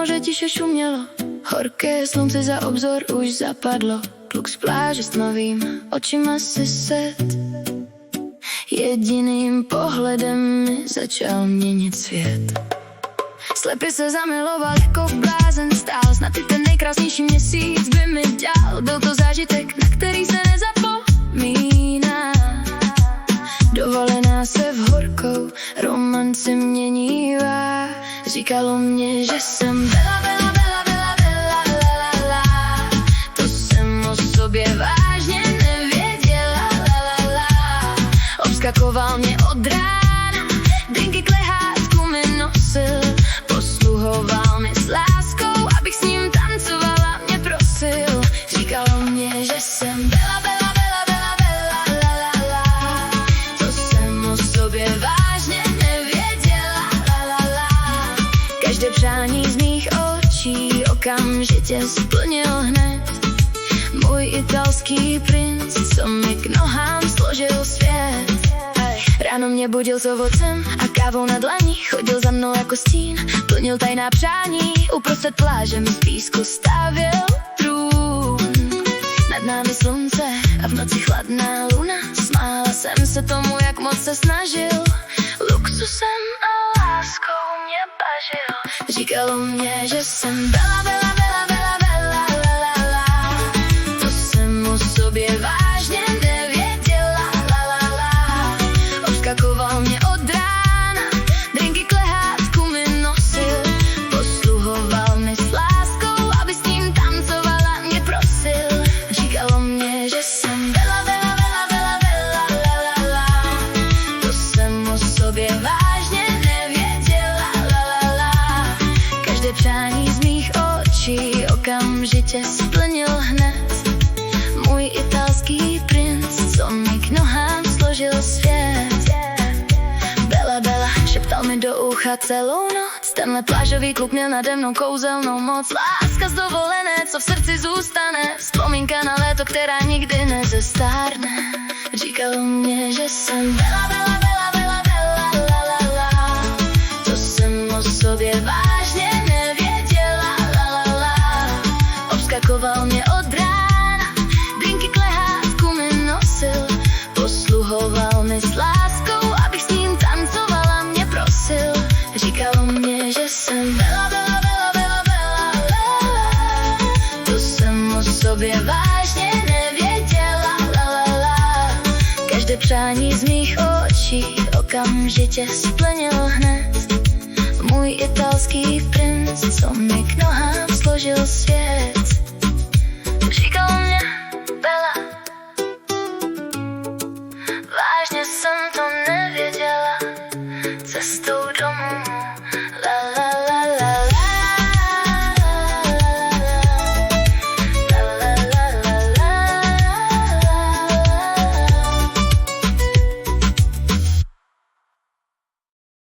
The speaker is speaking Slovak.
moře tiše šumělo, horké slunce za obzor už zapadlo. Kluk z pláže s novým očima si set, jediným pohledem mi začal měnit svět. Slepě se zamiloval jako blázen, stál snad i ten nejkrásnější měsíc by mi dal. Byl to zážitek, na který se nezapomíná. Dovolená se v horkou romanci měnívá. Říkalo mě, že jsem byla, byla, byla, byla, byla, la, la, la. To jsem o sobě vážně nevěděla, la, la, la. Obskakoval mě od rána, drinky k lehátku mi nosil. Posluhoval mi s láskou, abych s ním tancovala, mě prosil. Říkalo mě, že jsem byla, byla, byla, byla, byla, la, la, la. To jsem o sobě vážně nevěděla, la, la, la. Každé přání z mých očí okamžitě splnil hned. Můj italský princ, co mi k nohám složil svět. Ráno mě budil s ovocem a kávou na dlani, chodil za mnou jako stín, plnil tajná přání. Uprostřed pláže mi z písku stavěl trůn. Nad námi slunce a v noci chladná luna. Smála jsem se tomu, jak moc se snažil. Luxusem a láskou mě bažil. Říkalo mě, že jsem byla, byla, byla, byla, byla, la, la, la. To jsem o sobě vážně nevěděla, la, la, la. Obskakoval mě od rána, drinky k lehátku mi nosil. Posluhoval mi s láskou, aby s ním tancovala, mě prosil. Říkalo mě, že jsem byla, byla, byla, byla, byla, la, la, la. To jsem o sobě vážně nevěděla, la, la, la. Každé přání z mých očí okamžitě splnil hned. Můj italský princ, co mi k nohám složil svět. Bella, Bella, šeptal mi do ucha celou noc. Tenhle plážový kluk měl nade mnou kouzelnou moc. Láska z dovolené, co v srdci zůstane. Vzpomínka na léto, která nikdy nezestárne. Říkalo mě, že jsem Bella, Bella, Bella, Bella, Bella, la, la, la. To jsem o sobě vážně nevěděla, la, la, la. Obskakoval mě od rána, drinky k lehátku mi nosil. Posluhoval mi s láskou, abych s ním tancovala, mě prosil. Říkalo mě, že jsem Bella, Bella, Bella, Bella, Bella, la, la. To jsem o sobě vážně nevěděla, la, la, la. Každé přání z mých očí okamžitě splnil hned. Můj italský princ, co mi k nohám složil svět.